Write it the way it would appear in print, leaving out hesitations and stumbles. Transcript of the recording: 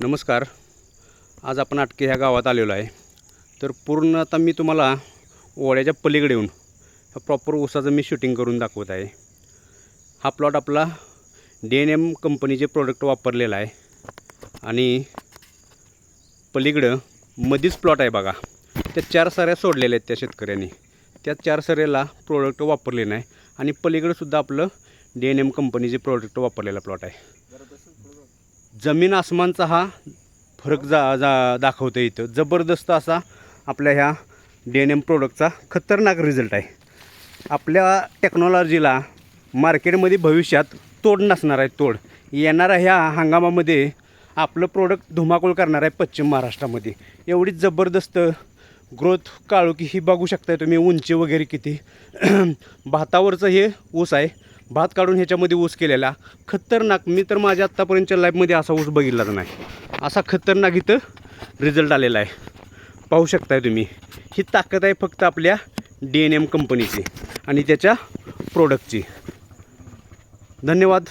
नमस्कार. आज आपण आटके ह्या गावात आलेलो आहे. तर पूर्ण आता मी तुम्हाला ओढ्याच्या पलीकडे येऊन प्रॉपर ऊसाचं मी शूटिंग करून दाखवत आहे. हा प्लॉट आपला DNM कंपनीचे प्रोडक्ट वापरलेला आहे आणि पलीकडं मधीच प्लॉट आहे बघा. त्या 4 सऱ्या सोडलेल्या आहेत त्या शेतकऱ्यांनी. त्या 4 सऱ्याला प्रोडक्ट वापरले नाही आणि पलीकडंसुद्धा आपलं DNM कंपनीचे प्रोडक्ट वापरलेला प्लॉट आहे. जमीन आसमानचा हा फरक दाखवतो इथं. जबरदस्त असा आपल्या ह्या DNM प्रोडक्टचा खतरनाक रिझल्ट आहे. आपल्या टेक्नॉलॉजीला मार्केटमध्ये भविष्यात तोड नसणार आहे. तोड येणाऱ्या ह्या हंगामामध्ये आपलं प्रोडक्ट धुमाकूळ करणार आहे पश्चिम महाराष्ट्रामध्ये. एवढी जबरदस्त ग्रोथ काळोखी ही बघू शकताय तुम्ही. उंची वगैरे किती भातावरचं हे ऊस आहे. भात काढून ह्याच्यामध्ये ऊस केलेला खतरनाक. मी तर माझ्या आत्तापर्यंतच्या लाईफमध्ये असा ऊस बघितलाच नाही. असा खतरनाक इथं रिझल्ट आलेला आहे. पाहू शकताय तुम्ही. ही ताकद आहे फक्त आपल्या DNM कंपनीची आणि त्याच्या प्रोडक्टची. धन्यवाद.